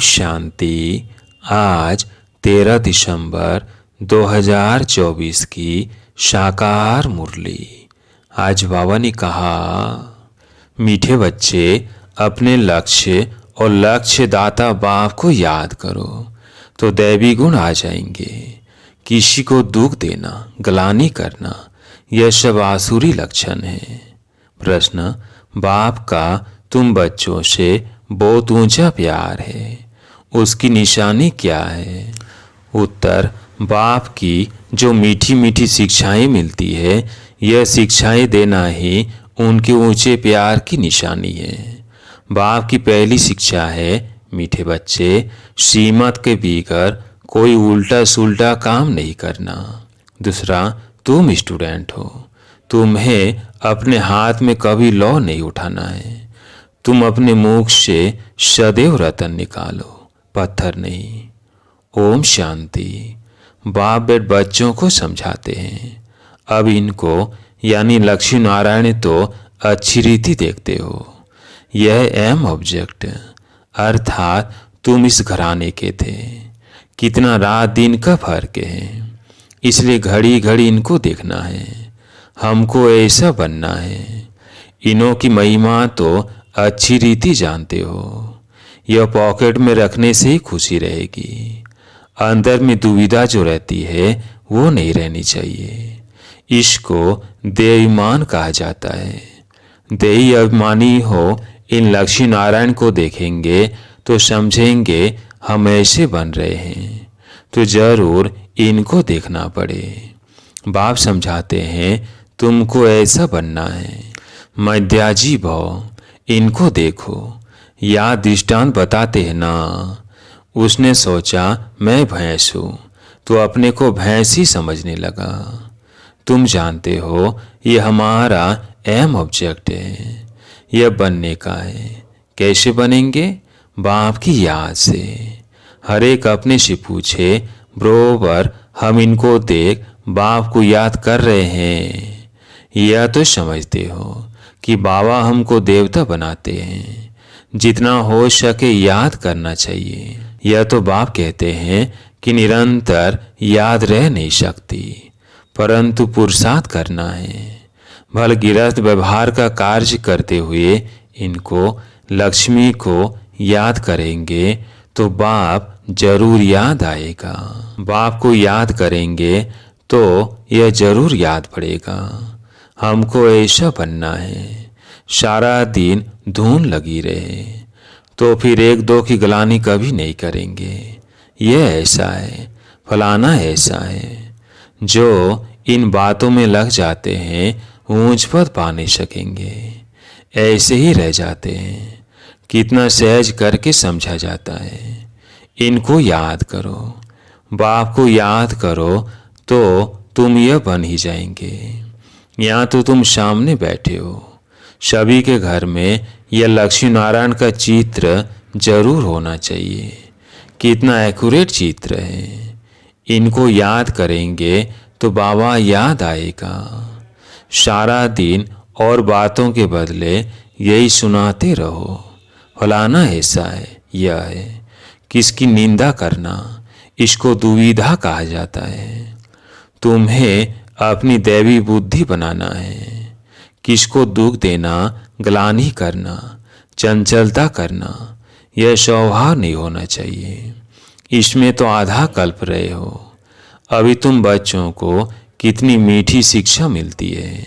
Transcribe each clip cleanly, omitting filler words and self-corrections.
शांति। आज 13 दिसंबर 2024 की साकार मुरली। आज बाबा ने कहा, मीठे बच्चे, अपने लक्ष्य और लक्ष्य दाता बाप को याद करो तो दैवी गुण आ जाएंगे। किसी को दुख देना, ग्लानि करना, यह सब आसुरी लक्षण है। प्रश्न, बाप का तुम बच्चों से बहुत ऊंचा प्यार है, उसकी निशानी क्या है? उत्तर, बाप की जो मीठी मीठी शिक्षाएं मिलती है, यह शिक्षाएं देना ही उनके ऊंचे प्यार की निशानी है। बाप की पहली शिक्षा है, मीठे बच्चे, श्रीमत के बगैर कोई उल्टा सुल्टा काम नहीं करना। दूसरा, तुम स्टूडेंट हो, तुम्हें अपने हाथ में कभी लौ नहीं उठाना है। तुम अपने मुख से सदैव रतन निकालो, पत्थर नहीं। ओम शांति। बाप बेट बच्चों को समझाते हैं। अब इनको यानी लक्ष्मी नारायण तो अच्छी रीति देखते हो। यह एम ऑब्जेक्ट अर्थात तुम इस घराने के थे। कितना रात दिन का फर्क है, इसलिए घड़ी घड़ी इनको देखना है। हमको ऐसा बनना है। इनों की महिमा तो अच्छी रीति जानते हो। यह पॉकेट में रखने से ही खुशी रहेगी। अंदर में दुविधा जो रहती है वो नहीं रहनी चाहिए। इसको देवाभिमान कहा जाता है। देही अभिमानी हो इन लक्ष्मी नारायण को देखेंगे तो समझेंगे हम ऐसे बन रहे हैं, तो जरूर इनको देखना पड़े। बाप समझाते हैं तुमको ऐसा बनना है। मध्याजी भव, इनको देखो। या दृष्टांत बताते हैं ना। उसने सोचा मैं भैंस हूँ तो अपने को भैंस ही समझने लगा। तुम जानते हो ये हमारा एम ऑब्जेक्ट है। यह बनने का है। कैसे बनेंगे? बाप की याद से। हर एक अपने से पूछे, बरोबर हम इनको देख बाप को याद कर रहे हैं। यह तो समझते हो कि बाबा हमको देवता बनाते हैं। जितना हो सके याद करना चाहिए। यह तो बाप कहते हैं कि निरंतर याद रह नहीं सकती, परंतु पुरुषार्थ करना है। भल गिरस्थ व्यवहार का कार्य करते हुए इनको लक्ष्मी को याद करेंगे तो बाप जरूर याद आएगा। बाप को याद करेंगे तो यह जरूर याद पड़ेगा। हमको ऐसा बनना है। सारा दिन धून लगी रहे तो फिर एक दो की ग्लानि कभी नहीं करेंगे। यह ऐसा है, फलाना ऐसा है। जो इन बातों में लग जाते हैं ऊंच पद पा नहीं सकेंगे, ऐसे ही रह जाते हैं। कितना सहज करके समझा जाता है। इनको याद करो, बाप को याद करो तो तुम यह बन ही जाएंगे। यहाँ तो तुम सामने बैठे हो। सभी के घर में यह लक्ष्मी नारायण का चित्र जरूर होना चाहिए। कितना एक्यूरेट चित्र है। इनको याद करेंगे तो बाबा याद आएगा। सारा दिन और बातों के बदले यही सुनाते रहो, फलाना ऐसा है, यह है। किसकी निंदा करना, इसको दुविधा कहा जाता है। तुम्हें अपनी दैवी बुद्धि बनाना है। किसको दुख देना, ग्लानि करना, चंचलता करना, यह स्वभाव नहीं होना चाहिए। इसमें तो आधा कल्प रहे हो। अभी तुम बच्चों को कितनी मीठी शिक्षा मिलती है।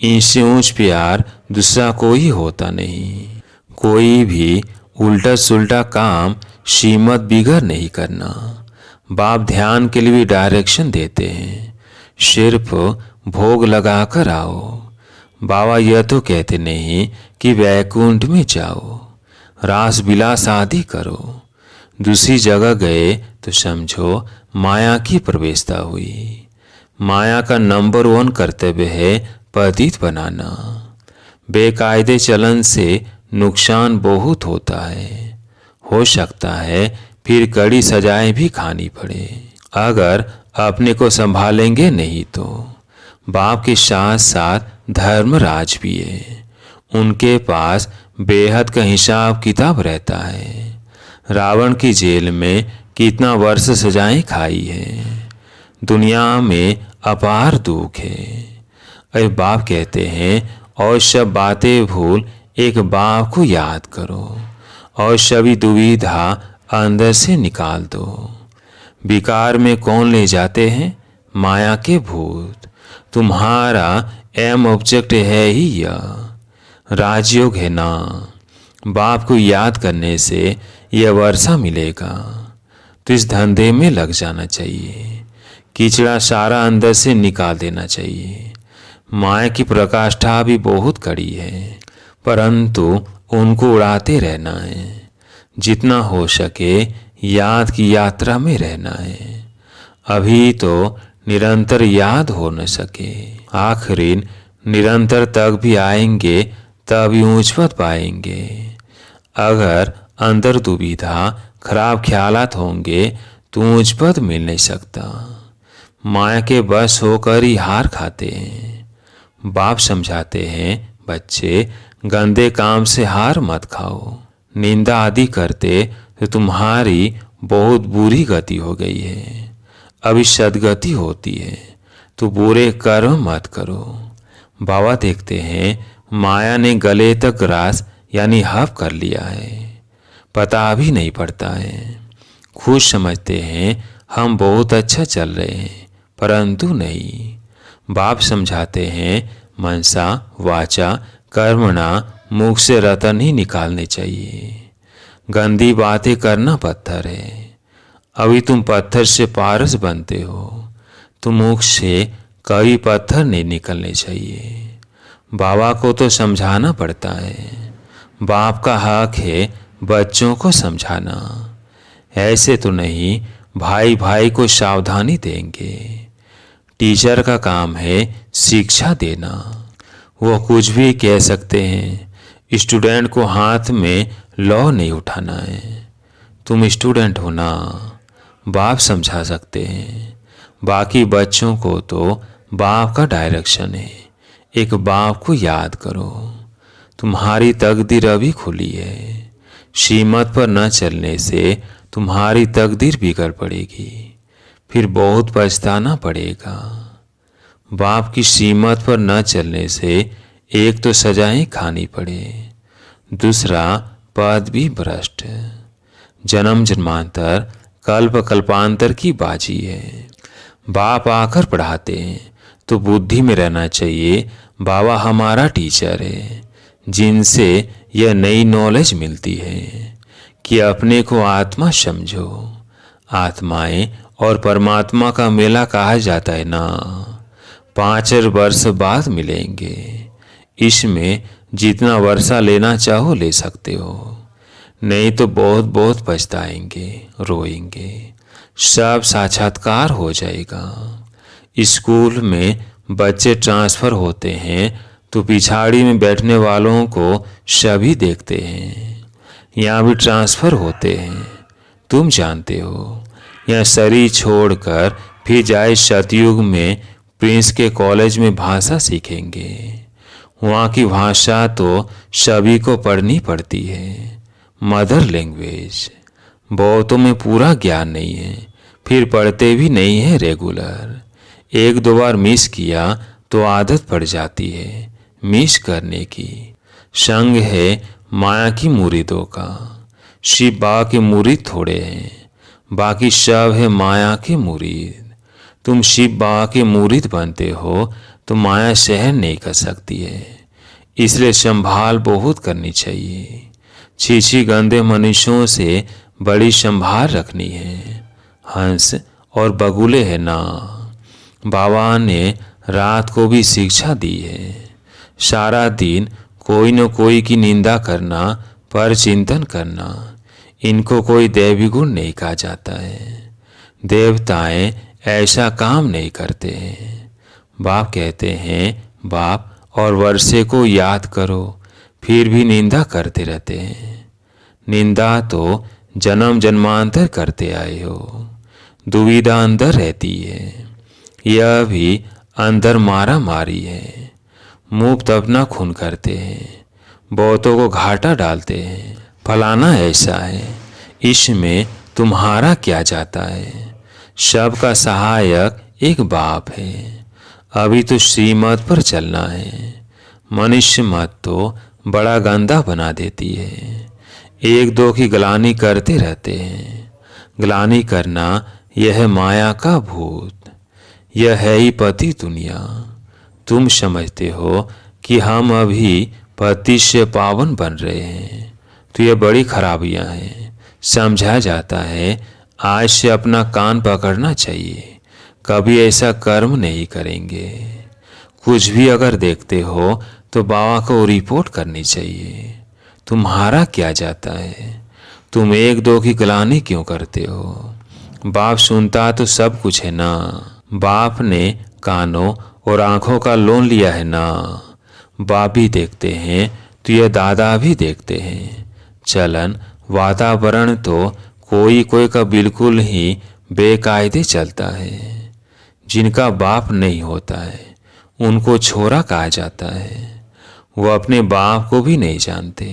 इनसे ऊंच प्यार दूसरा कोई होता नहीं। कोई भी उल्टा सुल्टा काम श्रीमत बिगड़ नहीं करना। बाप ध्यान के लिए भी डायरेक्शन देते हैं। सिर्फ भोग लगाकर आओ। बाबा यह तो कहते नहीं कि वैकुंठ में जाओ, रास विलास आदि करो। दूसरी जगह गए तो समझो माया की प्रवेशता हुई। माया का नंबर 1 कर्तव्य है पतित बनाना। बेकायदे चलन से नुकसान बहुत होता है। हो सकता है फिर कड़ी सजाएं भी खानी पड़े अगर अपने को संभालेंगे नहीं तो। बाप के साथ साथ धर्मराज भी है। उनके पास बेहद का हिसाब किताब रहता है। रावण की जेल में कितना वर्ष सजाएं खाई है। दुनिया में अपार दुख है। अरे बाप कहते हैं और सब बातें भूल एक बाप को याद करो और सभी दुविधा अंदर से निकाल दो। विकार में कौन ले जाते हैं? माया के भूत। तुम्हारा एम ऑब्जेक्ट है ही यह राजयोग है ना। बाप को याद करने से यह वर्षा मिलेगा। तो इस धंधे में लग जाना चाहिए। कीचड़ा सारा अंदर से निकाल देना चाहिए। माया की प्रकाष्ठा भी बहुत कड़ी है, परंतु उनको उड़ाते रहना है। जितना हो सके याद की यात्रा में रहना है। अभी तो निरंतर याद हो न सके, आखिरी निरंतर तक भी आएंगे तभी ऊंच पद पाएंगे। अगर अंदर दुविधा खराब ख्यालात होंगे तो ऊंच पद मिल नहीं सकता। माया के बस होकर ही हार खाते हैं। बाप समझाते हैं, बच्चे गंदे काम से हार मत खाओ। निंदा आदि करते तो तुम्हारी बहुत बुरी गति हो गई है। अभी सदगति होती है तो बुरे कर्म मत करो। बाबा देखते हैं माया ने गले तक ग्रास यानी हप कर लिया है, पता भी नहीं पड़ता है। खुद समझते हैं हम बहुत अच्छा चल रहे हैं, परंतु नहीं। बाप समझाते हैं मनसा वाचा कर्मणा मुख से रतन ही निकालने चाहिए। गंदी बातें करना पत्थर है। अभी तुम पत्थर से पारस बनते हो तो मुख से कभी पत्थर नहीं निकलने चाहिए। बाबा को तो समझाना पड़ता है। बाप का हक है बच्चों को समझाना। ऐसे तो नहीं भाई भाई को सावधानी देंगे। टीचर का काम है शिक्षा देना। वो कुछ भी कह सकते हैं। स्टूडेंट को हाथ में लौ नहीं उठाना है। तुम स्टूडेंट हो ना, बाप समझा सकते हैं। बाकी बच्चों को तो बाप का डायरेक्शन है। एक बाप को याद करो। तुम्हारी तकदीर अभी खुली है। श्रीमत पर न चलने से तुम्हारी तकदीर बिगड़ पड़ेगी, फिर बहुत पछताना पड़ेगा। बाप की श्रीमत पर न चलने से एक तो सजाएं खानी पड़े, दूसरा पद भी भ्रष्ट। जन्म जन्मांतर कल्प कल्पांतर की बाजी है। बाप आकर पढ़ाते हैं तो बुद्धि में रहना चाहिए बाबा हमारा टीचर है, जिनसे यह नई नॉलेज मिलती है कि अपने को आत्मा समझो। आत्माएं और परमात्मा का मेला कहा जाता है ना। 5 वर्ष बाद मिलेंगे। इसमें जितना वर्षा लेना चाहो ले सकते हो, नहीं तो बहुत बहुत पछताएंगे, रोएंगे। सब साक्षात्कार हो जाएगा। स्कूल में बच्चे ट्रांसफ़र होते हैं तो पिछाड़ी में बैठने वालों को सभी देखते हैं। यहाँ भी ट्रांसफ़र होते हैं, तुम जानते हो। यहाँ शरीर छोड़कर फिर जाए सतयुग में प्रिंस के कॉलेज में भाषा सीखेंगे। वहाँ की भाषा तो सभी को पढ़नी पड़ती है, मदर लैंग्वेज। बहुतों में पूरा ज्ञान नहीं है, फिर पढ़ते भी नहीं है रेगुलर। 1-2 बार मिस किया तो आदत पड़ जाती है मिस करने की। संग है माया की मुरीदों का। शिव बाबा के मुरीद थोड़े हैं, बाकी सब है माया के मुरीद। तुम शिव बाबा के मुरीद बनते हो तो माया सहन नहीं कर सकती है, इसलिए संभाल बहुत करनी चाहिए। छीछी गंदे मनुष्यों से बड़ी संभाल रखनी है। हंस और बगुले है ना। बाबा ने रात को भी शिक्षा दी है। सारा दिन कोई न कोई की निंदा करना, पर चिंतन करना, इनको कोई दैवी गुण नहीं कहा जाता है। देवताएं ऐसा काम नहीं करते हैं। बाप कहते हैं बाप और वर्षे को याद करो, फिर भी निंदा करते रहते हैं। निंदा तो जन्म जन्मांतर करते आए हो। दुविधा अंदर रहती है। यह भी अंदर मारा मारी है। मुफ्त अपना खून करते हैं, बहुतों को घाटा डालते हैं। फलाना ऐसा है, इसमें तुम्हारा क्या जाता है? सबका सहायक एक बाप है। अभी तो श्रीमत पर चलना है। मनुष्य मत तो बड़ा गंदा बना देती है। एक दो की ग्लानि करते रहते हैं। ग्लानि करना यह माया का भूत। यह है ही पति दुनिया। तुम समझते हो कि हम अभी पति से पावन बन रहे हैं, तो ये बड़ी खराबियां हैं। समझा जाता है आज से अपना कान पकड़ना चाहिए, कभी ऐसा कर्म नहीं करेंगे। कुछ भी अगर देखते हो तो बाबा को रिपोर्ट करनी चाहिए। तुम्हारा क्या जाता है? तुम एक दो की ग्लानि क्यों करते हो? बाप सुनता तो सब कुछ है ना। बाप ने कानों और आंखों का लोन लिया है ना। बाप भी देखते हैं तो यह दादा भी देखते हैं। चलन वातावरण तो कोई कोई का बिल्कुल ही बेकायदे चलता है। जिनका बाप नहीं होता है उनको छोरा कहा जाता है। वो अपने बाप को भी नहीं जानते,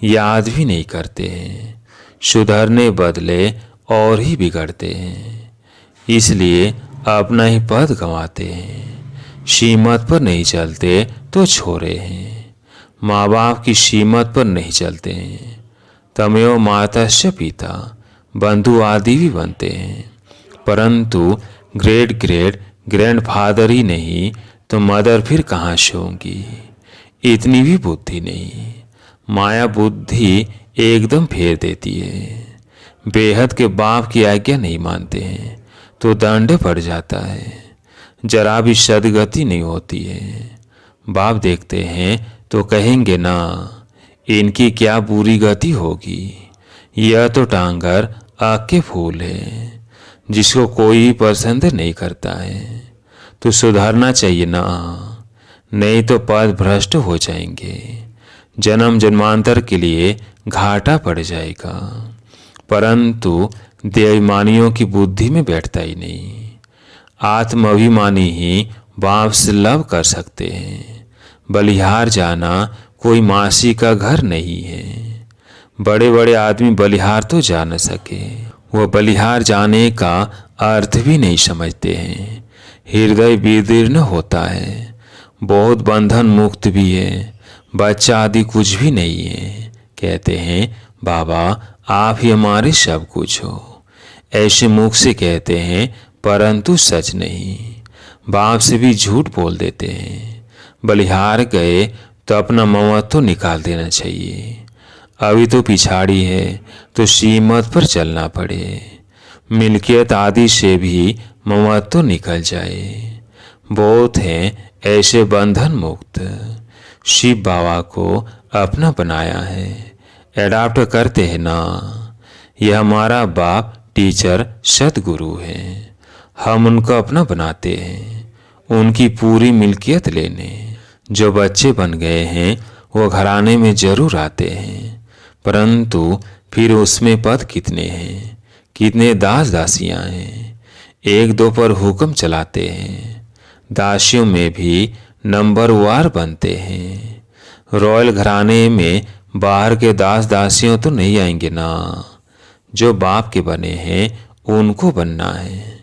याद भी नहीं करते हैं। सुधरने बदले और ही बिगड़ते हैं। इसलिए अपना ही पद गंवाते हैं। श्रीमत पर नहीं चलते तो छोरे हैं। माँ बाप की श्रीमत पर नहीं चलते हैं। तमेव मातस्य पिता, बंधु आदि भी बनते हैं, परंतु ग्रेट ग्रैंडफादर ही नहीं तो मदर फिर कहाँ से होंगी? इतनी भी बुद्धि नहीं। माया बुद्धि एकदम फेर देती है। बेहद के बाप की आज्ञा नहीं मानते हैं तो दंड पड़ जाता है। जरा भी सदगति नहीं होती है। बाप देखते हैं तो कहेंगे ना, इनकी क्या बुरी गति होगी। यह तो टांगर आग के फूल है, जिसको कोई पसंद नहीं करता है। तो सुधारना चाहिए ना, नहीं तो पद भ्रष्ट हो जाएंगे। जन्म जन्मांतर के लिए घाटा पड़ जाएगा। परंतु देवमानियों की बुद्धि में बैठता ही नहीं। आत्माभिमानी ही बाप से लव कर सकते हैं। बलिहार जाना कोई मासी का घर नहीं है। बड़े बड़े आदमी बलिहार तो जा न सके, वह बलिहार जाने का अर्थ भी नहीं समझते हैं। हृदय विदीर्ण होता है। बहुत बंधन मुक्त भी है। बच्चा आदि कुछ भी नहीं है। कहते हैं बाबा आप ही हमारे सब कुछ हो। ऐसे मुख से कहते हैं परंतु सच नहीं। बाप से भी झूठ बोल देते हैं। बलिहार गए तो अपना ममत्व निकाल देना चाहिए। अभी तो पिछाड़ी है तो श्रीमत पर चलना पड़े। मिल्कियत आदि से भी ममत्व निकल जाए। बहुत हैं ऐसे बंधन मुक्त। शिव बाबा को अपना बनाया है, एडाप्ट करते हैं ना। यह हमारा बाप टीचर सतगुरु है। हम उनको अपना बनाते हैं, उनकी पूरी मिल्कियत लेने। जो बच्चे बन गए हैं वो घराने में जरूर आते हैं, परंतु फिर उसमें पद कितने हैं, कितने दास दासियां हैं। एक दो पर हुक्म चलाते हैं। दासियों में भी नंबरवार बनते हैं। रॉयल घराने में बाहर के दास दासियों तो नहीं आएंगे ना। जो बाप के बने हैं उनको बनना है।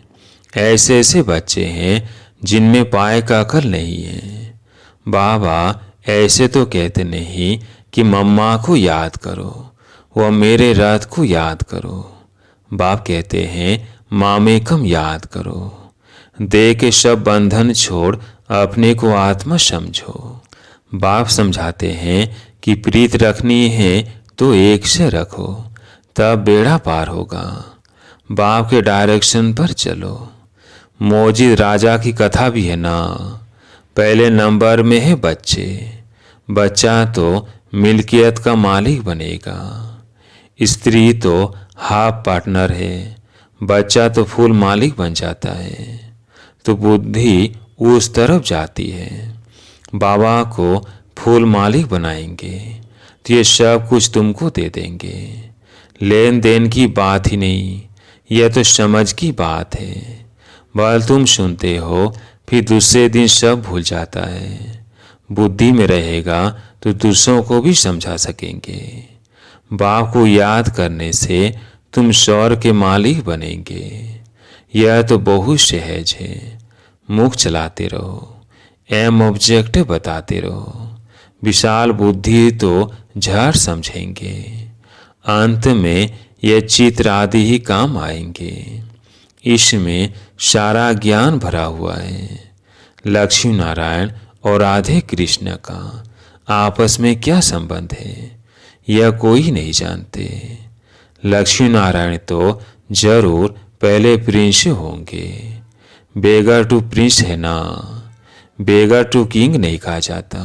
ऐसे ऐसे बच्चे हैं जिनमें पाए का अकल नहीं है। बाबा ऐसे तो कहते नहीं कि मम्मा को याद करो, वह मेरे रथ को याद करो। बाप कहते हैं मामेकम याद करो। दे के सब बंधन छोड़ अपने को आत्मा समझो। बाप समझाते हैं कि प्रीत रखनी है तो एक से रखो, तब बेड़ा पार होगा। बाप के डायरेक्शन पर चलो। मौजिद राजा की कथा भी है ना। पहले नंबर में है बच्चे। बच्चा तो मिल्कियत का मालिक बनेगा। स्त्री तो हाफ पार्टनर है। बच्चा तो फुल मालिक बन जाता है। तो बुद्धि उस तरफ जाती है। बाबा को फुल मालिक बनाएंगे तो ये सब कुछ तुमको दे देंगे। लेन देन की बात ही नहीं, यह तो समझ की बात है। बल तुम सुनते हो फिर दूसरे दिन सब भूल जाता है। बुद्धि में रहेगा तो दूसरों को भी समझा सकेंगे। बाप को याद करने से तुम स्वर्ग के मालिक बनेंगे। यह तो बहुत सहज है। मुख चलाते रहो, एम ऑब्जेक्ट बताते रहो। विशाल बुद्धि तो झट समझेंगे। अंत में यह चित्र आदि ही काम आएंगे। इसमें सारा ज्ञान भरा हुआ है। लक्ष्मी नारायण और राधे कृष्ण का आपस में क्या संबंध है, यह कोई नहीं जानते। लक्ष्मी नारायण तो जरूर पहले प्रिंस होंगे। बेगर टू प्रिंस है ना, बेगर टू किंग नहीं कहा जाता।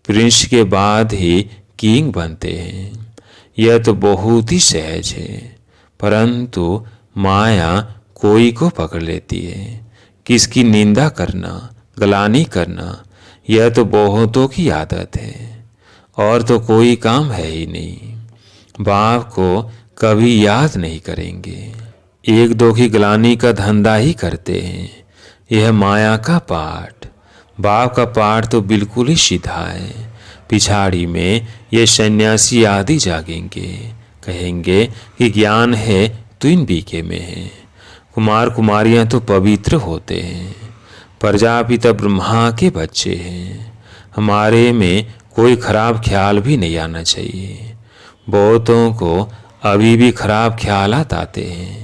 प्रिंस के बाद ही किंग बनते हैं। यह तो बहुत ही सहज है, परंतु माया कोई को पकड़ लेती है। किसकी निंदा करना, गलानी करना, यह तो बहुतों की आदत है। और तो कोई काम है ही नहीं। बाप को कभी याद नहीं करेंगे। एक दो की गलानी का धंधा ही करते हैं। यह माया का पाठ। बाप का पाठ तो बिल्कुल ही सीधा है। पिछाड़ी में ये सन्यासी आदि जागेंगे, कहेंगे कि ज्ञान है तो इन बीके में है। कुमार कुमारियां तो पवित्र होते हैं। प्रजापिता ब्रह्मा के बच्चे हैं। हमारे में कोई खराब ख्याल भी नहीं आना चाहिए। बहुतों को अभी भी खराब ख्यालात आते हैं।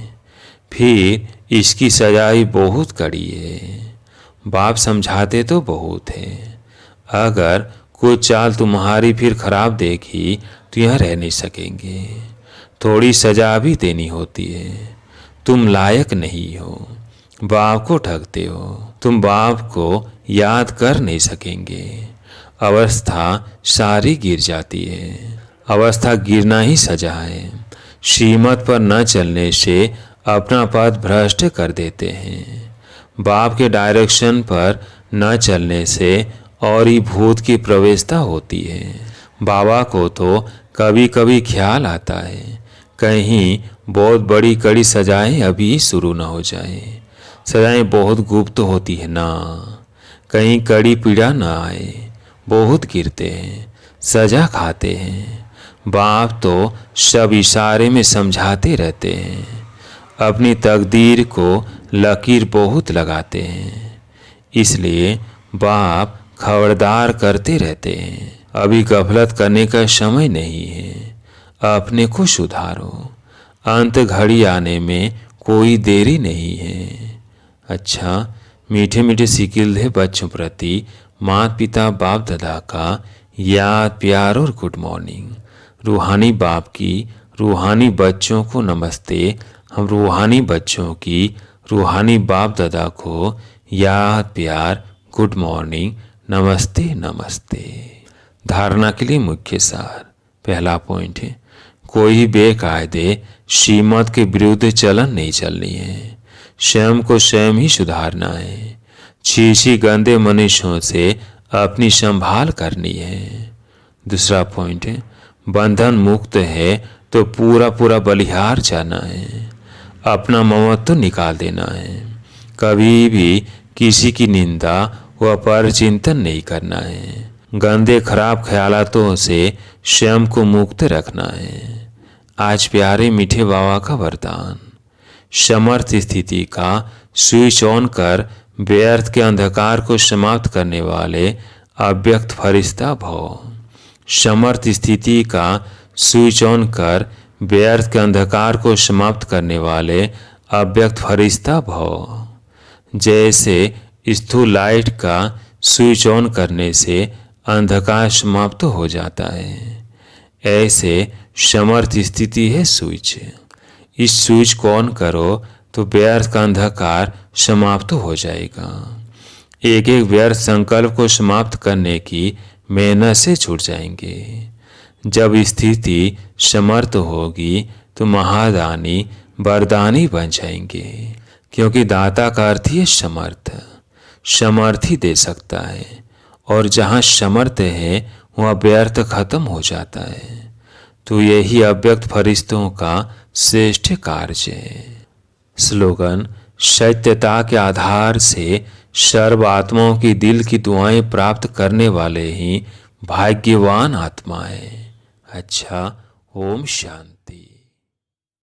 फिर इसकी सजाई बहुत कड़ी है। बाप समझाते तो बहुत है। अगर कोई चाल तुम्हारी फिर खराब देखी तो यहाँ रह नहीं सकेंगे। थोड़ी सजा भी देनी होती है। तुम लायक नहीं हो, बाप को ठगते हो। तुम बाप को याद कर नहीं सकेंगे। अवस्था सारी गिर जाती है। अवस्था गिरना ही सजा है। श्रीमत पर न चलने से अपना पद भ्रष्ट कर देते हैं। बाप के डायरेक्शन पर न चलने से और ही भूत की प्रवेशता होती है। बाबा को तो कभी कभी ख्याल आता है कहीं बहुत बड़ी कड़ी सजाएं अभी शुरू न हो जाए। सजाएं बहुत गुप्त होती है ना, कहीं कड़ी पीड़ा न आए। बहुत गिरते हैं, सजा खाते हैं। बाप तो सब इशारे में समझाते रहते हैं। अपनी तकदीर को लकीर बहुत लगाते हैं। इसलिए बाप खबरदार करते रहते हैं। अभी गफलत करने का समय नहीं है। अपने को सुधारो। अंत घड़ी आने में कोई देरी नहीं है। अच्छा, मीठे मीठे सिकिल बच्चों प्रति माता पिता बाप दादा का याद प्यार और गुड मॉर्निंग। रूहानी बाप की रूहानी बच्चों को नमस्ते। हम रूहानी बच्चों की रूहानी बाप दादा को याद प्यार गुड मॉर्निंग नमस्ते नमस्ते। धारणा के लिए मुख्य सार। पहला पॉइंट है, कोई बेकायदे श्रीमत के विरुद्ध चलन नहीं चलनी है। स्वयं को स्वयं ही सुधारना है। छी गंदे मनुष्यों से अपनी संभाल करनी है। दूसरा पॉइंट है, बंधन मुक्त है तो पूरा पूरा बलिहार जाना है। अपना ममत्व निकाल देना है। कभी भी किसी की निंदा व परचिंतन नहीं करना है। गंदे खराब ख्यालातों से स्वयं को मुक्त रखना है। आज प्यारे मीठे बाबा का वरदान। समर्थ स्थिति का स्विच ऑन कर व्यर्थ के अंधकार को समाप्त करने वाले अव्यक्त फरिश्ता भव। समर्थ स्थिति का स्विच ऑन कर व्यर्थ के अंधकार को समाप्त करने वाले अव्यक्त फरिश्ता भव। जैसे स्थूल लाइट का स्विच ऑन करने से अंधकार समाप्त हो जाता है, ऐसे समर्थ स्थिति है स्विच। इस स्विच को ऑन करो तो व्यर्थ का अंधकार समाप्त हो जाएगा। एक एक व्यर्थ संकल्प को समाप्त करने की मेहनत से छूट जाएंगे। जब स्थिति समर्थ होगी तो महादानी वरदानी बन जाएंगे, क्योंकि दाता का अर्थ ही समर्थ। समर्थ ही दे सकता है, और जहाँ समर्थ है वहाँ व्यर्थ खत्म हो जाता है। तो यही अव्यक्त फरिश्तों का श्रेष्ठ कार्य है। स्लोगन, सत्यता के आधार से सर्व आत्माओं की दिल की दुआएं प्राप्त करने वाले ही भाग्यवान आत्मा है। अच्छा, ओम शांति।